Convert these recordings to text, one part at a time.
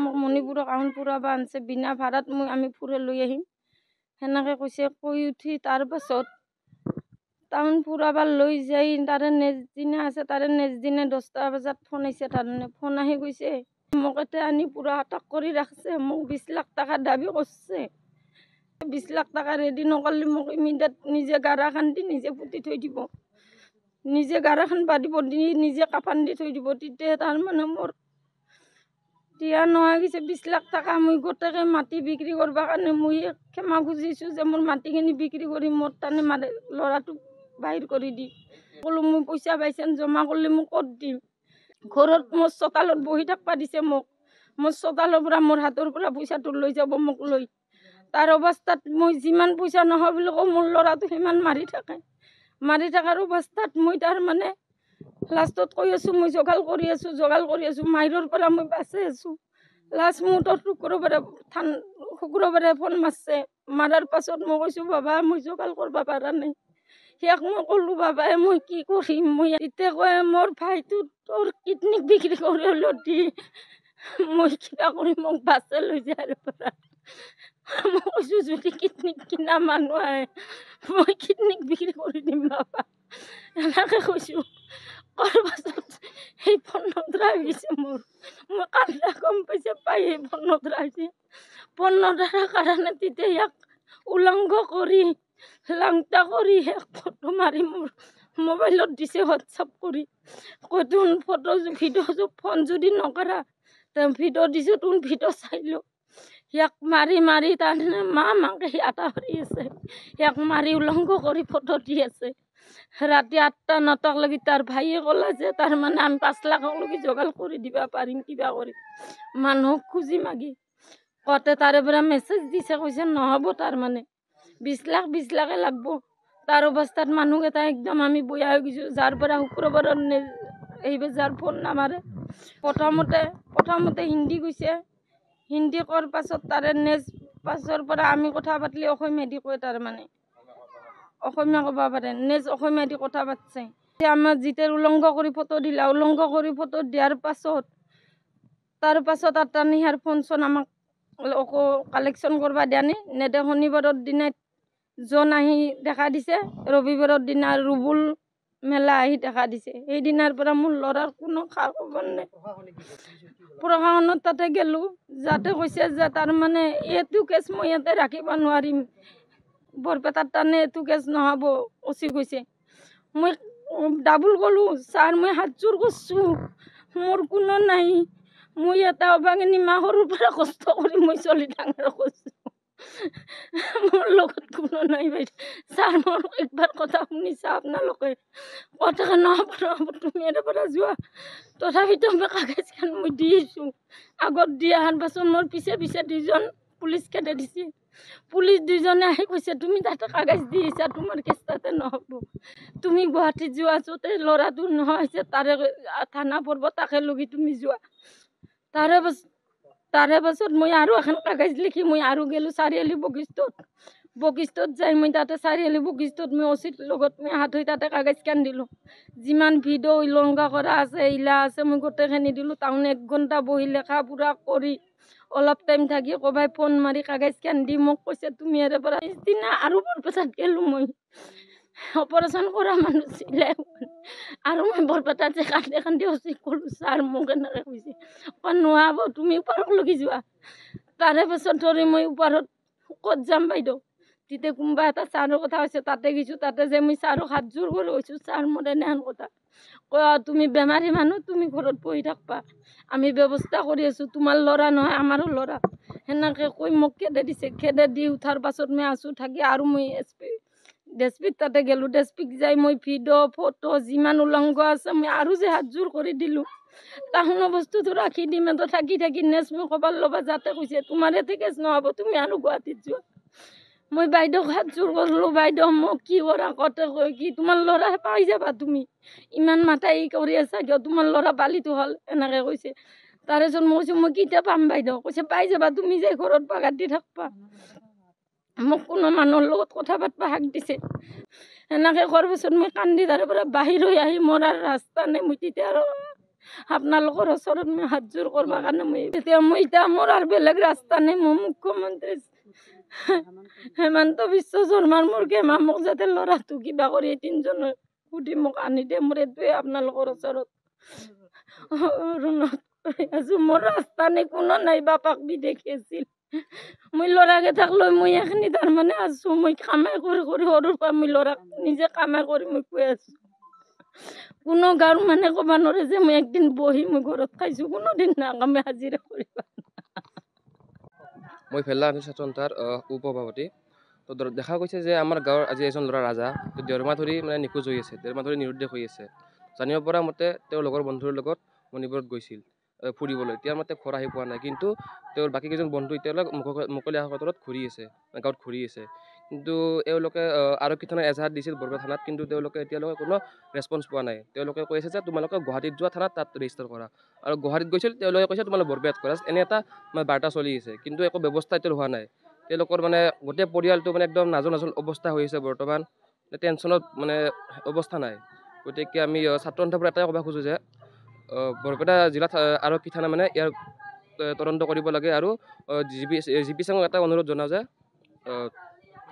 মোক মণিপুৰক আহোন ফুৰাব আনছে, বিনা ভাড়াত আমি ফুৰাই লৈ আহিম সেনেকৈ কৈছে। কৈ উঠি তাৰপাছত টাউন ফুৰাব লৈ যাই তাৰে নেক্সট দিনা আছে, তাৰে নেক্সট দিনা 10টা বজাত ফোন আহিছে। তাৰমানে ফোন আহি গৈছে মোক এতিয়া আনি পুৰা আটক কৰি ৰাখছে। মোক 20 লাখ টকা দাবী কৰিছে। 20 লাখ টকা ৰেডি নকৰিলে মোক ইমিডিয়েট নিজে গাৰা খান্দি নিজে পুতি থৈ দিব, নিজে গাৰা খান বান্ধিব দি নিজে কাফান দি থৈ দিব। তেতিয়া তাৰমানে মোৰ দিয়া নহয় গৈছে 20 লাখ টকা। মই গোটেইকে মাটি বিক্ৰী কৰিব কাৰণে মই ক্ষমা খুজিছোঁ যে মোৰ মাটিখিনি বিক্ৰী কৰি মোৰ তাৰমানে ল'ৰাটোক বাহিৰ কৰি দি ক'লো মই পইচা পাইছেন জমা কৰিলে মোক ক'ত দিম। ঘৰত মোৰ চোতালত বহি থাকিব দিছে মোক। মোৰ চোতালৰ পৰা মোৰ হাতৰ পৰা পইচাটো লৈ যাব মোক লৈ। তাৰ অৱস্থাত মই যিমান পইচা নহয় বুলি কওঁ মোৰ ল'ৰাটো সিমান মাৰি থাকে। মাৰি থকাৰ অৱস্থাত মই তাৰমানে লাষ্টত কৈ আছোঁ মই যোগাল কৰি আছোঁ মাইৰৰ পৰা মই বাচি আছোঁ। লাষ্ট মুহূৰ্তত শুক্ৰবাৰে ফোন মাৰছে। মাৰাৰ পাছত মই কৈছোঁ বাবা মই যোগাল কৰিব পৰা নাই। সেয়াক মই ক'লোঁ বাবাই মই কি কৰিম। মই এতিয়া কয় মোৰ ভাইটো তোৰ কিডনী বিক্ৰী কৰি হ'লেও দি মই কিবা কৰি মোক বাছে লৈ যায় পৰা। মই কৈছোঁ যদি কিডনী কিনা মানুহ আহে মই কিডনী বিক্ৰী কৰি দিম বাবা, এনেকৈ কৈছোঁ। কৰাৰ পাছত সেই ফোন নধৰা হৈছে মোৰ। মই কান্দা গম পাইছে পাই সেই ফোন নধৰা হৈছে। ফোন নধৰাৰ কাৰণে তেতিয়া ইয়াক উলংঘ কৰি লাংটা কৰি এক ফটো মাৰি মোৰ মোবাইলত দিছে হোৱাটছআপ কৰি। কৈ তোৰ ফটো ভিডিঅ' ফোন যদি নকৰা ভিডিঅ' দিছোঁ তোৰ ভিডিঅ' চাই লো। ইয়াক মাৰি মাৰি তাৰমানে মাকে সি আটা কৰি আছে। ইয়াক মাৰি উলংঘ কৰি ফটো দি আছে। ৰাতি 8টা 9টালৈকে তাৰ ভাইয়ে ক'লে যে তাৰমানে আমি 5 লাখলৈকে যোগাৰ কৰি দিব পাৰিম কিবা কৰি মানুহক খুজি মাগি কওঁতে তাৰে পৰা মেছেজ দিছে কৈছে নহ'ব তাৰমানে 20 লাখে লাগব। তাৰ অৱস্থাত মানুহকেইটা একদম আমি বয়া হৈ গৈছোঁ। যাৰ পৰা শুক্ৰবাৰত এইবাৰ যাৰ ফোন নামাৰে প্ৰথমতে হিন্দী কৈছে। হিন্দী কৰাৰ পাছত তাৰে নেক্সট পাছৰ পৰা আমি কথা পাতিলে অসমীয়া দি কয়। তাৰমানে অসমীয়া ক'ব পাৰে নেক্সট অসমীয়া দি কথা পাতছে। আমাৰ যেতিয়া উলংঘ কৰি ফটো দিলা, উলংঘ কৰি ফটো দিয়াৰ পাছত তাৰ পাছত আৰু তাৰমানে ইয়াৰ ফোন চোন আমাক কালেকশ্যন কৰিব দিয়া নেদে। শনিবাৰৰ দিনা জন আহি দেখা দিছে, ৰবিবাৰৰ দিনা ৰুবুল মেলা আহি দেখা দিছে। সেইদিনাৰ পৰা মোৰ ল'ৰাৰ কোনো খা খবৰ নাই। প্ৰশাসনত তাতে গেলোঁ যাতে কৈছে যে তাৰমানে এইটো কেছ মই ইয়াতে ৰাখিব নোৱাৰিম, বৰপেটাত তাৰমানে এইটো কেছ নহ'ব অচি কৈছে। মই ডাবুল ক'লোঁ ছাৰ মই হাত জোৰ কৰিছোঁ মোৰ কোনো নাই। মই এটা অভাগিনী মা সৰুৰ পৰা কষ্ট কৰি মই চলি ডাঙৰ কৰিছোঁ, মোৰ লগত কোনো নাই বাইদেউ। ছাৰ মোৰ একবাৰ কথা শুনিছা আপোনালোকে কথা নহ'ব তুমি ইয়াৰ পৰা যোৱা। তথাপিতো মই কাগজখন মই দি আহিছোঁ। আগত দি অহাৰ পাছত মোৰ পিছে দুজন পুলিচ কেটে দিছে। পুলিচ দুজনে আহি কৈছে তুমি তাতে কাগজ দি আহিছা তোমাৰ কেছ তাতে নহ'ব, তুমি গুৱাহাটীত যোৱা য'তে ল'ৰাটো নহয় তাৰে থানা পৰ্ব তাকে লগি তুমি যোৱা। তাৰে পাছত মই আৰু এখন কাগজ লিখি মই আৰু গ'লোঁ চাৰিআলি বশিষ্ঠত যাই মই তাতে চাৰিআলি বশিষ্ঠত মই অচিত লগত মই হাত হৈ তাতে কাগজখন দিলোঁ। যিমান ভিডিঅ' উলংঘ কৰা আছে ইলা আছে মই গোটেইখিনি দিলোঁ। টাউন 1 ঘণ্টা বহি লেখা পুৰা কৰি অলপ টাইম থাকি ক'বাই ফোন মাৰি কাগজখন দি মোক কৈছে তুমি ইয়াৰে পৰা। পিছদিনা আৰু বৰপেটাত গ'লোঁ মই অপাৰেশ্যন কৰা মানুহ চিলাই আৰু মই বৰপেটাত যে কান্দি ক'লোঁ ছাৰ মোক এনেকৈ কৈছে নোৱাব তুমি ওপৰলৈকে যোৱা। তাৰে পাছত ধৰি মই ওপৰত ক'ত যাম বাইদেউ। তেতিয়া কোনোবা এটা ছাৰৰ কথা হৈছে তাতে গৈছোঁ। তাতে যে মই ছাৰক হাত জোৰ কৰি কৈছোঁ ছাৰ মোৰ এনেহেন কথা কয় তুমি বেমাৰী মানুহ তুমি ঘৰত বহি থাকবা, আমি ব্যৱস্থা কৰি আছোঁ, তোমাৰ ল'ৰা নহয় আমাৰো ল'ৰা। সেনেকৈ কৈ মোক খেদে দিছে। খেদে দি উঠাৰ পাছত মই আছোঁ থাকি আৰু মই ডেছপিত তাতে গ'লোঁ। ডেছপিত যাই মই ভিডিঅ' ফটো যিমান উলংঘ আছে মই আৰু যে হাত জোৰ কৰি দিলোঁ তাহোনো বস্তুটো ৰাখি দিম তো থাকি নেক্সট মই খবৰ ল'বা যাতে কৈছে তোমাৰ ইয়াতে কেছ নহ'ব তুমি আৰু গুৱাহাটীত যোৱা। মই বাইদেউক হাত জোৰ কৰিলোঁ বাইদেউ মোক কি কৰা কতে কৈ কি তোমাৰ ল'ৰা পাই যাবা, তুমি ইমান মাথাই কৰি আছা কিয়, তোমাৰ ল'ৰা বালিটো হ'ল এনেকৈ কৈছে। তাৰপিছত মই কৈছোঁ মই কেতিয়া পাম বাইদেউ। কৈছে পাই যাবা তুমি যে ঘৰত বাগাৰ দি থাকবা, মোক কোনো মানুহৰ লগত কথা পাতবা হাক দিছে। এনেকৈ কৰাৰ পিছত মই কান্দি তাৰে পৰা বাহিৰ হৈ আহি মোৰ আৰু ৰাস্তা নাই। মই তেতিয়া আৰু আপোনালোকৰ ওচৰত মই হাত জোৰ কৰিবৰ কাৰণে মই এতিয়া মোৰ আৰু বেলেগ ৰাস্তা নাই। মোৰ মুখ্যমন্ত্ৰী হেমন্ত বিশ্ব শৰ্মাৰ মোৰ গেমা মোক যাতে ল'ৰাটো কিবা কৰি 3জনে সুধি মোক আনি দিয়ে। মোৰ এইটোৱে আপোনালোকৰ ওচৰত মোৰ ৰাস্তা নাই, কোনো নাই। বাপাক বিদেশী আছিল, মই ল'ৰাকেইটাক লৈ মই এইখিনি তাৰমানে আছো। মই কামাই কৰি সৰুৰ পৰা মই ল'ৰাক নিজে কামাই কৰি মই কৈ আছো। কোনো গাঁৱৰ মানে ক'ব নোৱাৰে যে মই একদিন বহি মই ঘৰত খাইছো, কোনোদিন নাকামে হাজিৰা কৰিব। মই ভেল্লা ছাত্ৰ সন্থাৰ উপসভাপতি। তো দেখা গৈছে যে আমাৰ গাঁৱৰ আজি এজন ল'ৰা ৰাজা ডেৰমাহ ধৰি মানে নিখোজ হৈ আছে, ডেৰমাহ ধৰি নিৰুদ্দেশ হৈ আছে। জানিব পৰা মতে তেওঁৰ লগৰ বন্ধুৰ লগত মণিপুৰত গৈছিল ফুৰিবলৈ। তেওঁৰ মতে ঘৰ আহি পোৱা নাই, কিন্তু তেওঁৰ বাকী কেইজন বন্ধু এতিয়ালৈ মুকলি আকাশত ঘূৰি আছে, গাঁৱত ঘূৰি আছে। কিন্তু এওঁলোকে আৰক্ষী থানাত এজাহাৰ দিছিল বৰপেটা থানাত, কিন্তু তেওঁলোকে এতিয়ালৈকে কোনো ৰেছপন্স পোৱা নাই। তেওঁলোকে কৈ আছে যে তোমালোকে গুৱাহাটীত যোৱা, থানাত তাত ৰেজিষ্টাৰ কৰা। আৰু গুৱাহাটীত গৈছিল, তেওঁলোকে কৈছে তোমালোকে বৰপেটাত কৰা। এনে এটা বাৰ্তা চলি আছে, কিন্তু একো ব্যৱস্থা এতিয়া হোৱা নাই। তেওঁলোকৰ মানে গোটেই পৰিয়ালটো মানে একদম নাজল অৱস্থা হৈ আছে বৰ্তমান, টেনশ্যনত মানে অৱস্থা নাই। গতিকে আমি ছাত্ৰ সন্থাৰ পৰা এটাই ক'ব খোজোঁ যে বৰপেটা জিলা আৰক্ষী থানা মানে ইয়াৰ তদন্ত কৰিব লাগে। আৰু জি পি সিঙক এটা অনুৰোধ জনাওঁ যে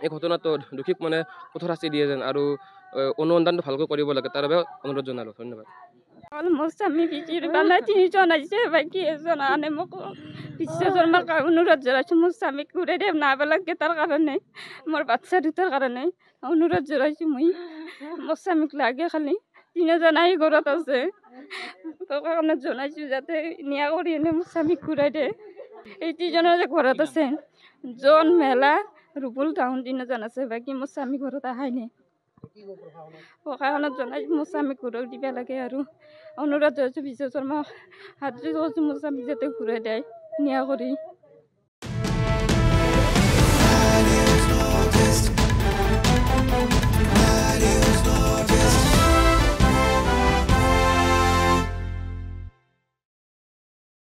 এই ঘটনাটো দোষীক মানে কঠোৰ শাস্তি দিয়ে যেন, আৰু অনুসন্ধানটো ভালকৈ কৰিব লাগে, তাৰ বাবে অনুৰোধ জনালোঁ। ধন্যবাদ। মোৰ স্বামী বিজিৰ বানাই 3জন আহিছে, বাকী এজন আনে মোক বিশ্ব শৰ্মাক অনুৰোধ জনাইছোঁ মোৰ স্বামীক ঘূৰাই দিয়ে নাবালাক কেইটাৰ কাৰণে, মোৰ বাচ্চা দুটাৰ কাৰণে অনুৰোধ জনাইছোঁ। মই মোৰ স্বামীক লাগে, খালি 3জন আহি ঘৰত আছে, কাৰণে জনাইছোঁ যাতে নিয়া কৰি এনে মোৰ স্বামীক ঘূৰাই দিয়ে। এই 3জনৰ যে ঘৰত আছে, জন মেলা ৰুবুল টাউন 3জন আছে, বাকী মোৰ স্বামী ঘৰত অহাই নাই। প্ৰশাসনত জনাইছোঁ মোৰ স্বামীক ঘূৰাই দিব লাগে, আৰু অনুৰোধ জনাইছোঁ বিশ্ব শৰ্মা হাত জোৰ কৰিছোঁ মোৰ স্বামীক যাতে ঘূৰাই দিয়ে নিয়া কৰি।